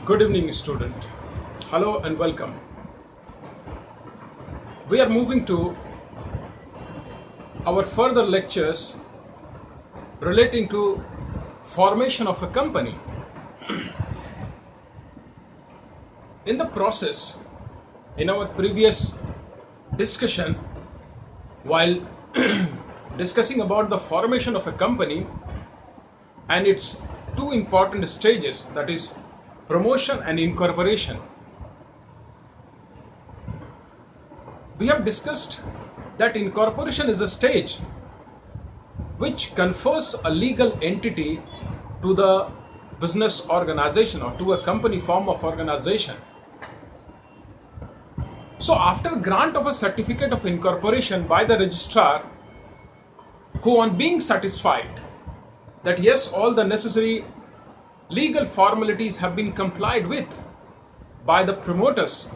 Good evening, student. Hello and welcome. We are moving to our further lectures relating to formation of a company. In the process, in our previous discussion, while discussing about the formation of a company and its two important stages, that is promotion and incorporation, we have discussed that incorporation is a stage which confers a legal entity to the business organization or to a company form of organization. So after grant of a certificate of incorporation by the registrar, who on being satisfied that yes, all the necessary legal formalities have been complied with by the promoters,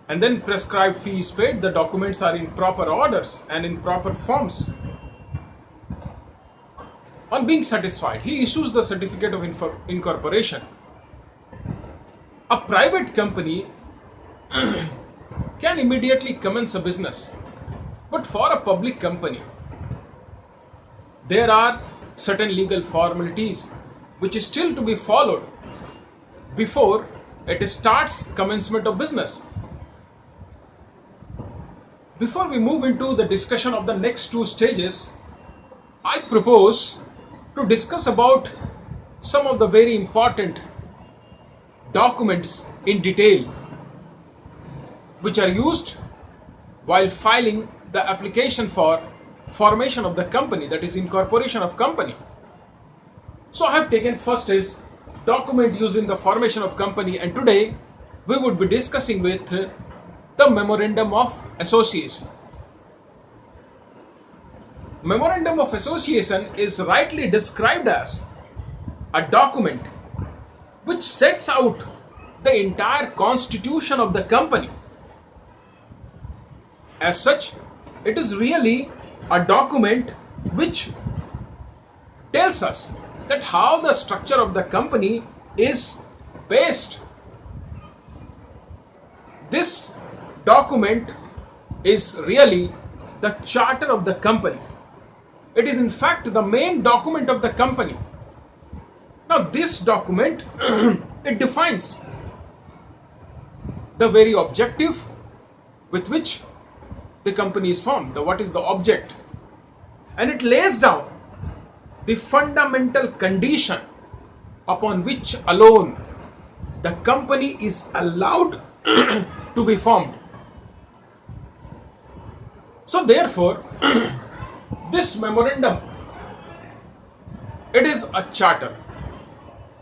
and then prescribed fee is paid, the documents are in proper orders and in proper forms. On being satisfied, he issues the certificate of incorporation. A private company can immediately commence a business, but for a public company, there are certain legal formalities which is still to be followed before it starts commencement of business. Before we move into the discussion of the next two stages, I propose to discuss about some of the very important documents in detail which are used while filing the application for formation of the company, that is incorporation of company. So I have taken first is document used in the formation of company, and today we would be discussing with the Memorandum of Association. Memorandum of Association is rightly described as a document which sets out the entire constitution of the company. As such, it is really a document which tells us that how the structure of the company is based. This document is really the charter of the company. It is in fact the main document of the company. Now this document it defines the very objective with which the company is formed, what is the object, and it lays down the fundamental condition upon which alone the company is allowed to be formed. So therefore, this memorandum, it is a charter.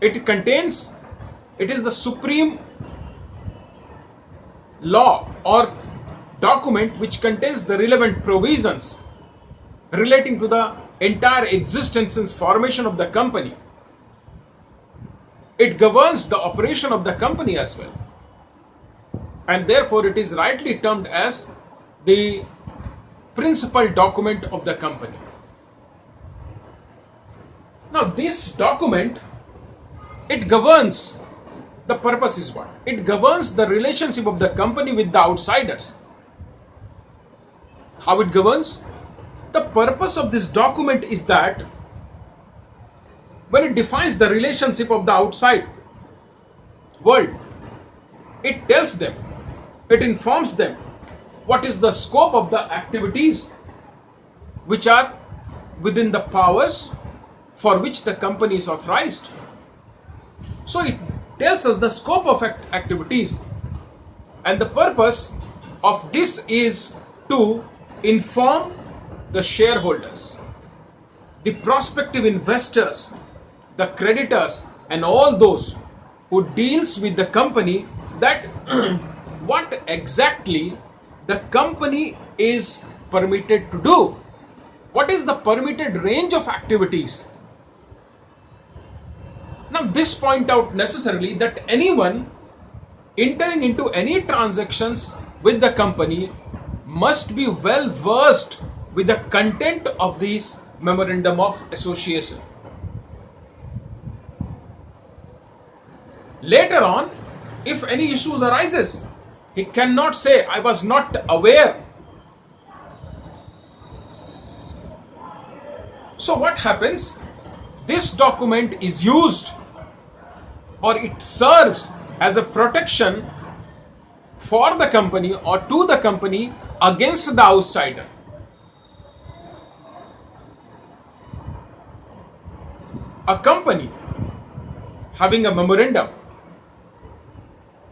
It is the supreme law or document which contains the relevant provisions relating to the entire existence and formation of the company. It governs the operation of the company as well, and therefore it is rightly termed as the principal document of the company. Now this document, it governs, the purpose is what? It governs the relationship of the company with the outsiders. How it governs? The purpose of this document is that when it defines the relationship of the outside world, it tells them, it informs them what is the scope of the activities which are within the powers for which the company is authorized. So it tells us the scope of activities, and the purpose of this is to inform the shareholders, the prospective investors, the creditors, and all those who deals with the company that what exactly the company is permitted to do. What is the permitted range of activities? Now this point out necessarily that anyone entering into any transactions with the company must be well versed with the content of this Memorandum of Association. Later on, if any issues arises, he cannot say, I was not aware. So what happens? This document is used, or it serves as a protection for the company or to the company against the outsider. A company having a memorandum,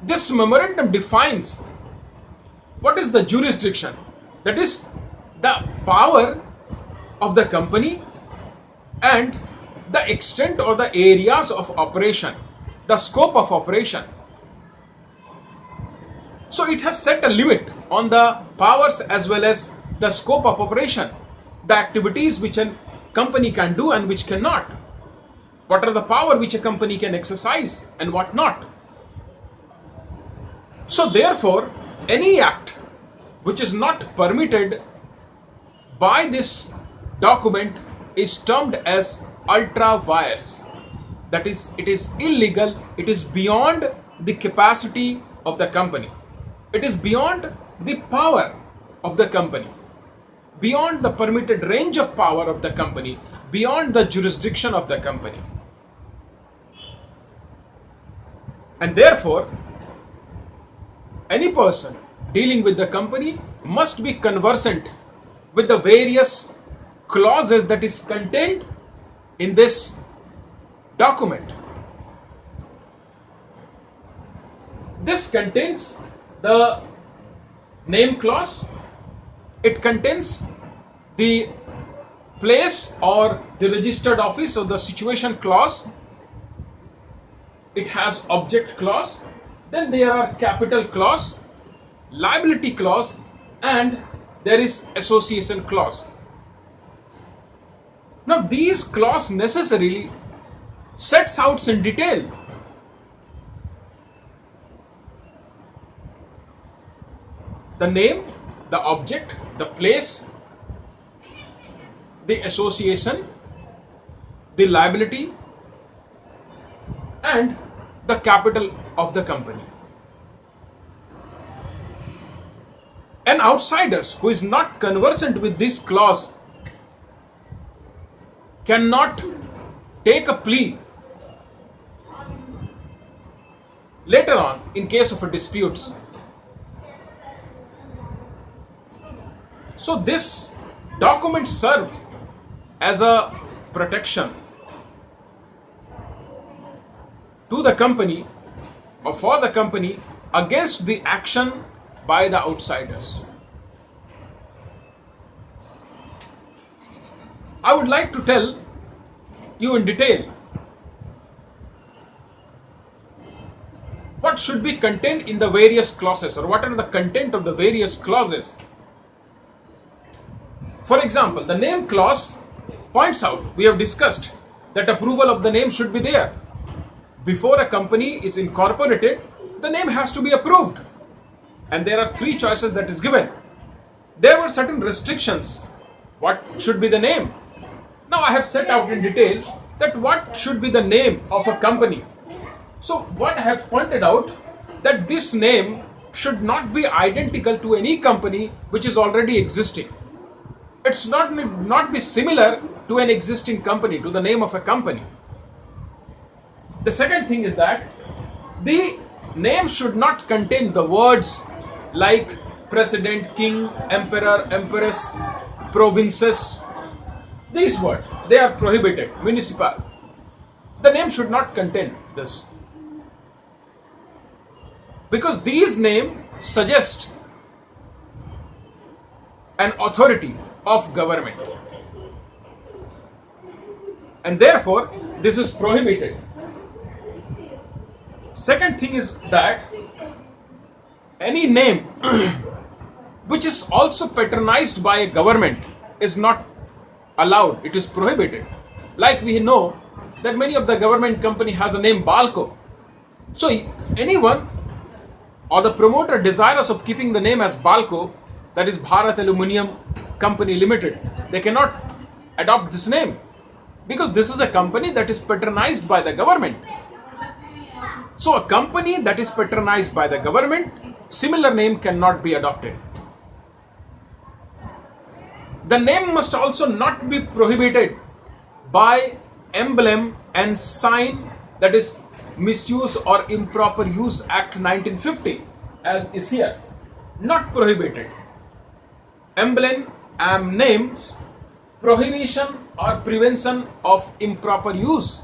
this memorandum defines what is the jurisdiction, that is the power of the company and the extent or the areas of operation, the scope of operation. So it has set a limit on the powers as well as the scope of operation, the activities which a company can do and which cannot. What are the power which a company can exercise and what not. So therefore, any act which is not permitted by this document is termed as ultra vires. That is, it is illegal, it is beyond the capacity of the company. It is beyond the power of the company, beyond the permitted range of power of the company, beyond the jurisdiction of the company. And therefore, any person dealing with the company must be conversant with the various clauses that is contained in this document. This contains the name clause, it contains the place or the registered office or the situation clause, it has object clause, then there are capital clause, liability clause, and there is association clause. Now these clause necessarily sets out in detail the name, the object, the place, the association, the liability, and the capital of the company. An outsider who is not conversant with this clause cannot take a plea later on in case of a disputes. So this document serves as a protection to the company or for the company against the action by the outsiders. I would like to tell you in detail what should be contained in the various clauses, or what are the content of the various clauses. For example, the name clause points out, we have discussed that approval of the name should be there. Before a company is incorporated, the name has to be approved. And there are three choices that is given. There were certain restrictions. What should be the name? Now I have set out in detail that what should be the name of a company. So what I have pointed out, that this name should not be identical to any company which is already existing. It's not be similar to an existing company, to the name of a company. The second thing is that the name should not contain the words like president, king, emperor, empress, provinces. These words, they are prohibited, municipal. The name should not contain this, because these names suggest an authority of government, and therefore this is prohibited. Second thing is that any name which is also patronized by a government is not allowed, it is prohibited. Like we know that many of the government company has a name Balco. So anyone or the promoter desirous of keeping the name as Balco, that is Bharat Aluminium Company Limited, they cannot adopt this name because this is a company that is patronized by the government. So a company that is patronized by the government, similar name cannot be adopted. The name must also not be prohibited by emblem and sign, that is Misuse or Improper Use Act 1950, as is here. Not prohibited. Emblem and names, prohibition or prevention of improper use.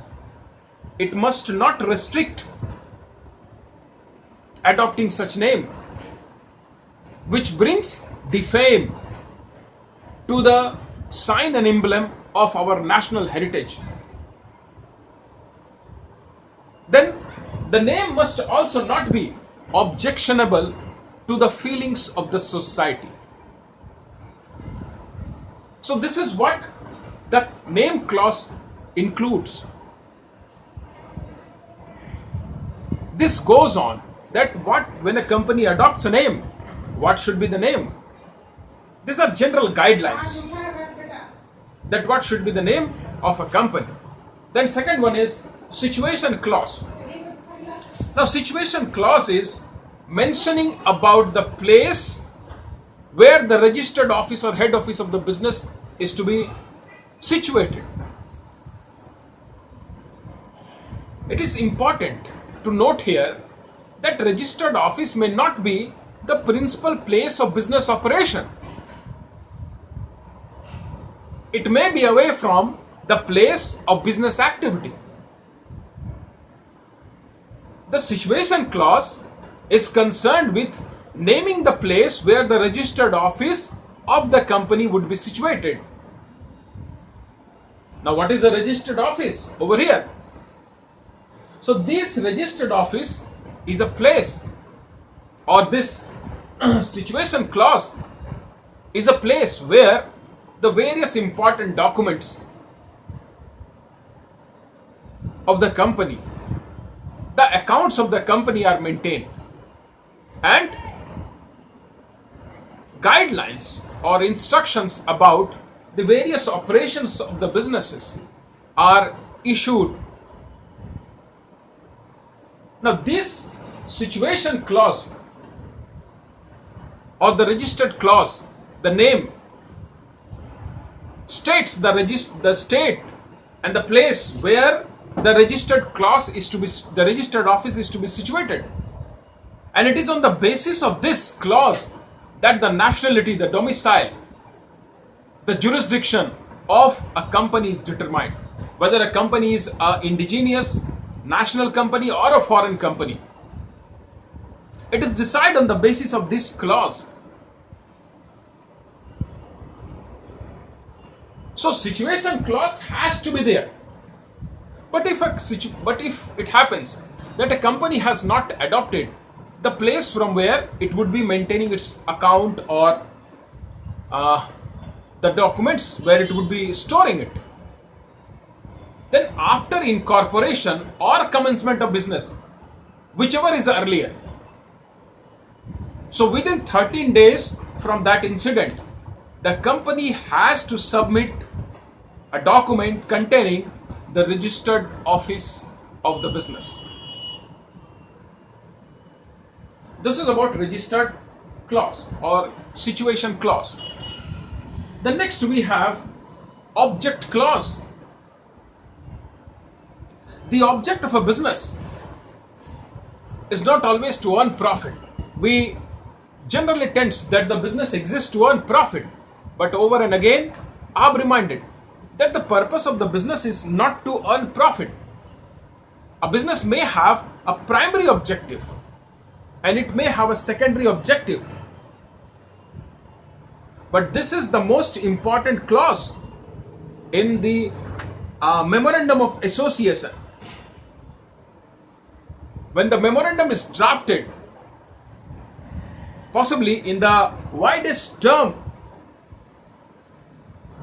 It must not restrict adopting such name, which brings defame to the sign and emblem of our national heritage. Then the name must also not be objectionable to the feelings of the society. So this is what the name clause includes. This goes on that when a company adopts a name, what should be the name? These are general guidelines that what should be the name of a company. Then second one is situation clause. Now situation clause is mentioning about the place where the registered office or head office of the business is to be situated. It is important to note here that registered office may not be the principal place of business operation. It may be away from the place of business activity. The situation clause is concerned with naming the place where the registered office of the company would be situated. Now, what is a registered office over here? So, this registered office is a place, or this situation clause is a place where the various important documents of the company, the accounts of the company are maintained, and guidelines or instructions about the various operations of the businesses are issued. Now this situation clause or the registered clause, the name states the state and the place where the registered office is to be situated, and it is on the basis of this clause that the nationality, the domicile, the jurisdiction of a company is determined, whether a company is an indigenous national company or a foreign company. It is decided on the basis of this clause. So situation clause has to be there. But if it happens that a company has not adopted the place from where it would be maintaining its account or the documents where it would be storing it, then after incorporation or commencement of business, whichever is earlier, so within 13 days from that incident, the company has to submit a document containing the registered office of the business. This is about registered clause or situation clause. The next we have object clause. The object of a business is not always to earn profit. We generally tend that the business exists to earn profit, but over and again I am reminded that the purpose of the business is not to earn profit. A business may have a primary objective and it may have a secondary objective. But this is the most important clause in the Memorandum of Association. When the memorandum is drafted, possibly in the widest term,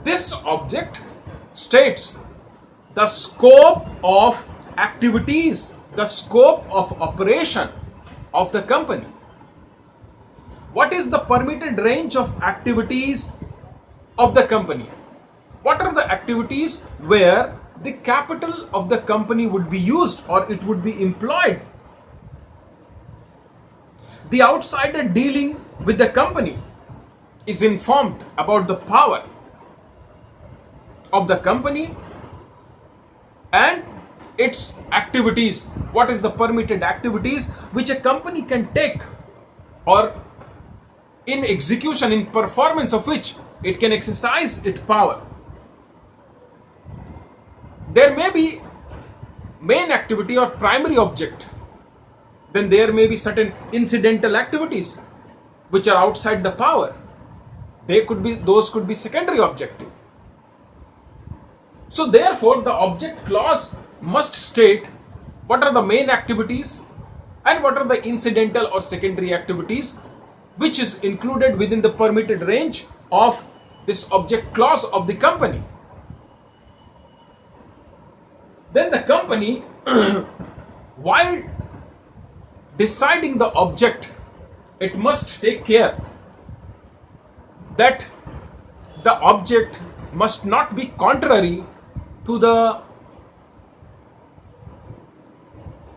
this object states the scope of activities, the scope of operation of the company. What is the permitted range of activities of the company? What are the activities where the capital of the company would be used or it would be employed the outsider dealing with the company is informed about the power of the company and its activities, what is the permitted activities which a company can take, or in execution, in performance of which it can exercise its power. There may be main activity or primary object, then there may be certain incidental activities which are outside the power. Those could be secondary objective. So therefore the object clause must state what are the main activities and what are the incidental or secondary activities which is included within the permitted range of this object clause of the company. Then the company, while deciding the object, it must take care that the object must not be contrary to the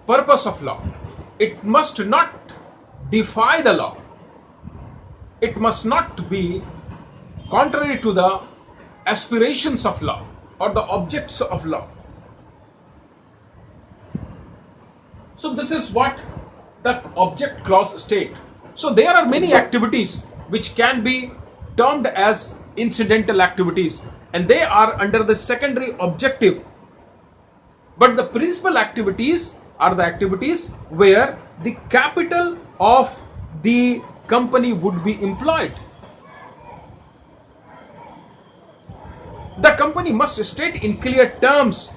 purpose of law. It must not defy the law. It must not be contrary to the aspirations of law or the objects of law. So this is what the object clause state. So there are many activities which can be termed as incidental activities, and they are under the secondary objective. But the principal activities are the activities where the capital of the company would be employed. The company must state in clear terms,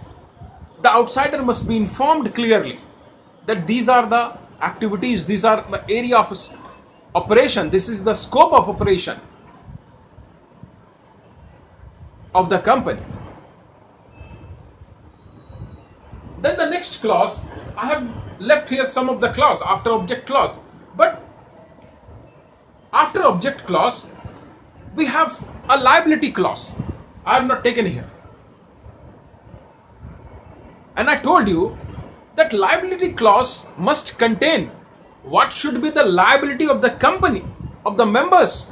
the outsider must be informed clearly that these are the activities, these are the area of operation, this is the scope of operation of the company. Then the next clause, I have left here some of the clause after object clause, but after object clause we have a liability clause. I have not taken here, and I told you that liability clause must contain what should be the liability of the company, of the members,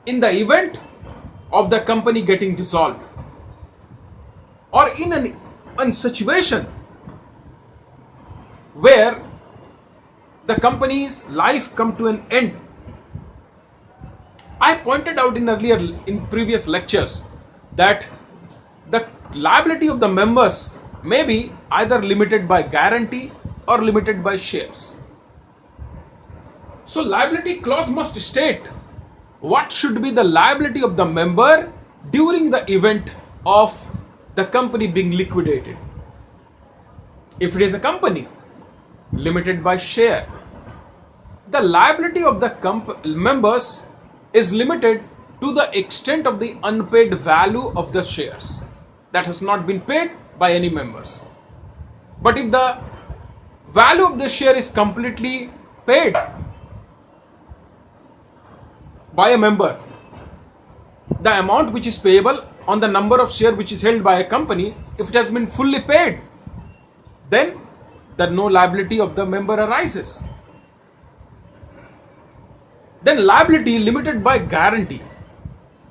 in the event of the company getting dissolved, or in a situation where the company's life come to an end. I pointed out in previous lectures that the liability of the members may be either limited by guarantee or limited by shares. So liability clause must state what should be the liability of the member during the event of the company being liquidated. If it is a company limited by share, the liability of the members is limited to the extent of the unpaid value of the shares that has not been paid by any members. But if the value of the share is completely paid by a member, the amount which is payable on the number of share which is held by a company, if it has been fully paid, then no liability of the member arises. Then liability limited by guarantee.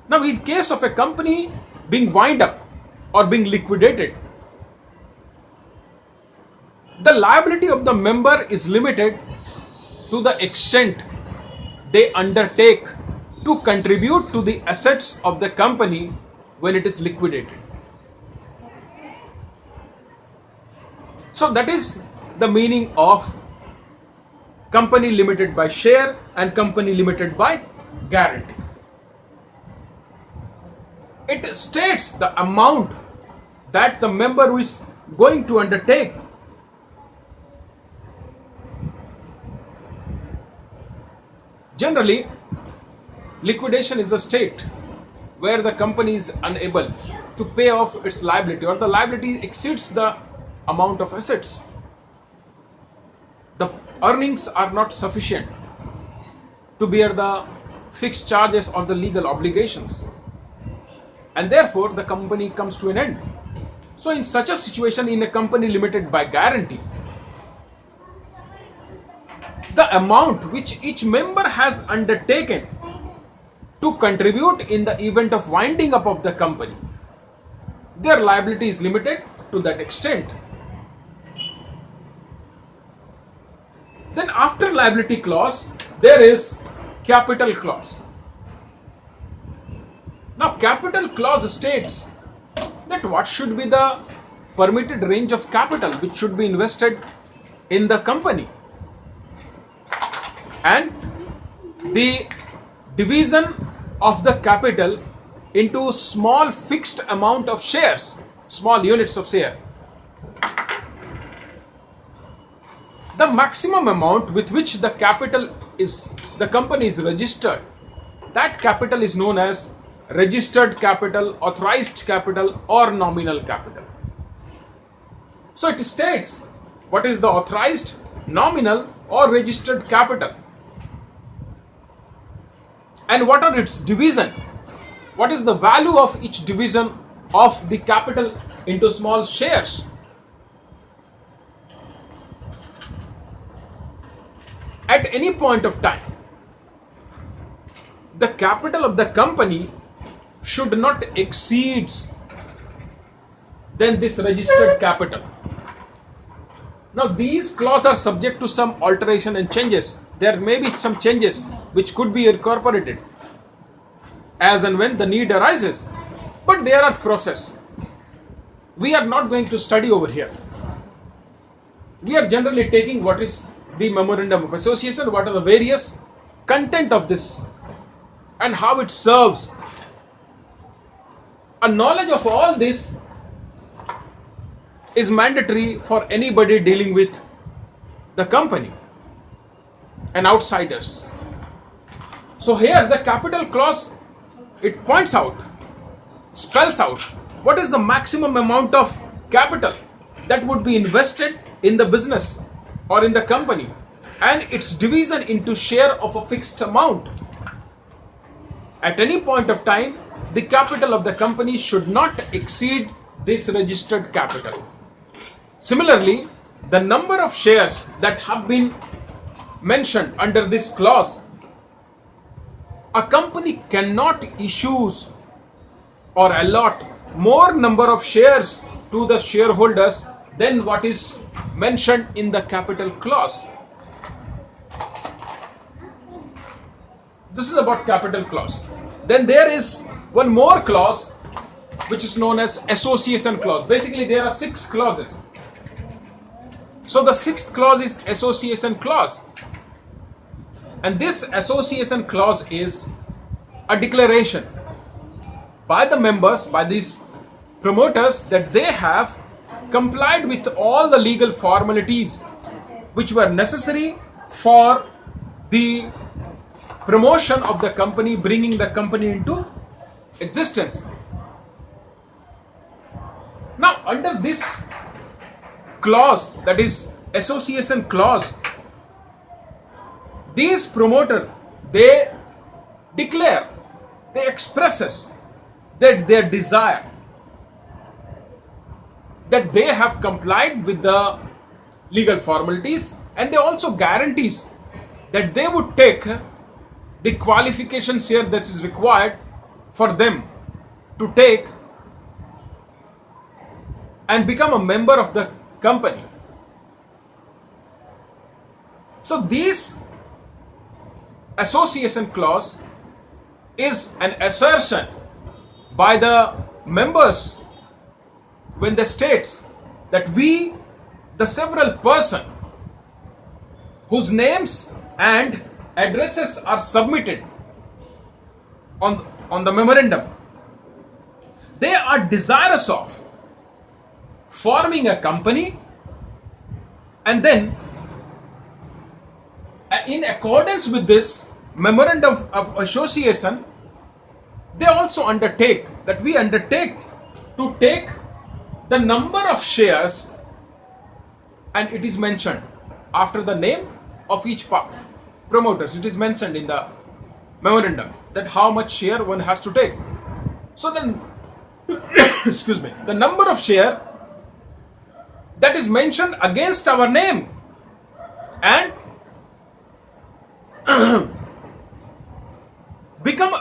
Now in case of a company being wind up or being liquidated, the liability of the member is limited to the extent they undertake to contribute to the assets of the company when it is liquidated. So that is the meaning of company limited by share and company limited by guarantee. It states the amount that the member is going to undertake Generally, liquidation is a state where the company is unable to pay off its liability, or the liability exceeds the amount of assets. The earnings are not sufficient to bear the fixed charges or the legal obligations, and therefore the company comes to an end. So in such a situation, in a company limited by guarantee, the amount which each member has undertaken to contribute in the event of winding up of the company. Their liability is limited to that extent. Then after liability clause, there is capital clause. Now capital clause states that what should be the permitted range of capital which should be invested in the company, and the division of the capital into small fixed amount of shares, small units of share. The maximum amount with which the company is registered, that capital is known as registered capital, authorized capital, or nominal capital. So it states what is the authorized, nominal, or registered capital, and what are its division. What is the value of each division of the capital into small shares? At any point of time, the capital of the company should not exceed than this registered capital. Now these clauses are subject to some alteration and changes. There may be some changes which could be incorporated as and when the need arises, but they are a process. We are not going to study over here. We are generally taking what is the Memorandum of Association, what are the various content of this and how it serves. A knowledge of all this is mandatory for anybody dealing with the company and outsiders. So here the capital clause, it points out, spells out what is the maximum amount of capital that would be invested in the business or in the company, and its division into share of a fixed amount. At any point of time, the capital of the company should not exceed this registered capital. Similarly, the number of shares that have been mentioned under this clause, a company cannot issue or allot more number of shares to the shareholders than what is mentioned in the capital clause. This is about capital clause. Then there is one more clause which is known as association clause. Basically there are 6 clauses. So the 6th clause is association clause. And this association clause is a declaration by the members, by these promoters, that they have complied with all the legal formalities which were necessary for the promotion of the company, bringing the company into existence. Now under this clause, that is association clause, these promoters, they declare, they expresses that their desire that they have complied with the legal formalities, and they also guarantees that they would take the qualifications here that is required for them to take and become a member of the company. So this association clause is an assertion by the members when they states that we, the several person whose names and addresses are submitted on the memorandum, they are desirous of forming a company, and then in accordance with this Memorandum of Association, they also undertake that we undertake to take the number of shares, and it is mentioned after the name of each promoters. It is mentioned in the memorandum that how much share one has to take. So then, excuse me, the number of share that is mentioned against our name, and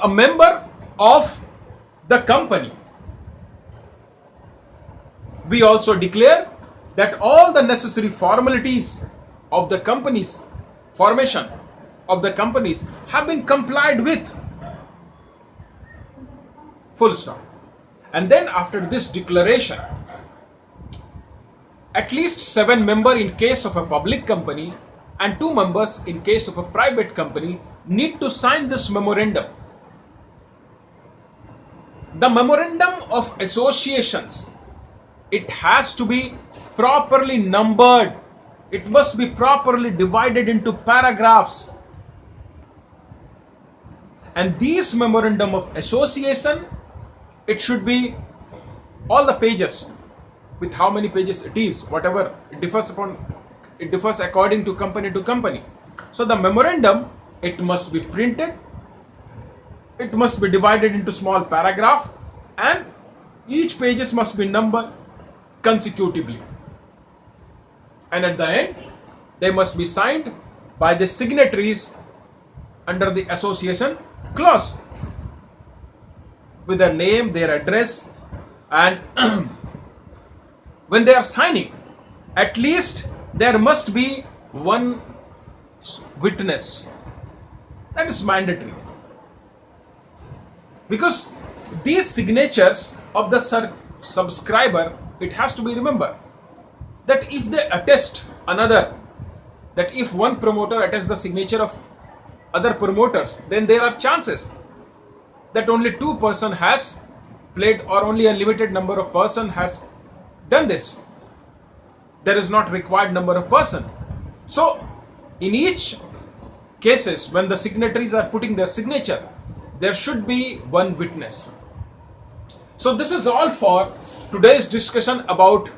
a member of the company, we also declare that all the necessary formalities of the company's formation of the companies have been complied with. Full stop. And then after this declaration, at least 7 members in case of a public company and 2 members in case of a private company need to sign this memorandum. The Memorandum of Associations, it has to be properly numbered. It must be properly divided into paragraphs. And these Memorandum of Association, it should be all the pages, with how many pages it is, whatever, it differs according to company. So the memorandum, it must be printed, it must be divided into small paragraph, and each pages must be numbered consecutively. And at the end, they must be signed by the signatories under the association clause, with their name, their address, and when they are signing, at least there must be one witness. That is mandatory, because these signatures of the subscriber, it has to be remembered that if they attest another, that if one promoter attests the signature of other promoters, then there are chances that only 2 persons has played, or only a limited number of persons has done this. There is not required number of persons. So in each cases, when the signatories are putting their signature, there should be one witness. So this is all for today's discussion about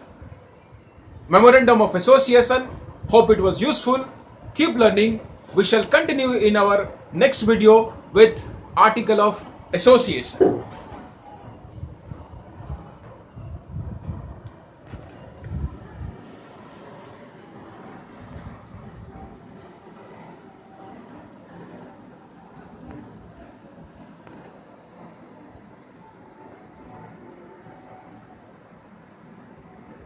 Memorandum of Association. Hope it was useful. Keep learning. We shall continue in our next video with Article of Association.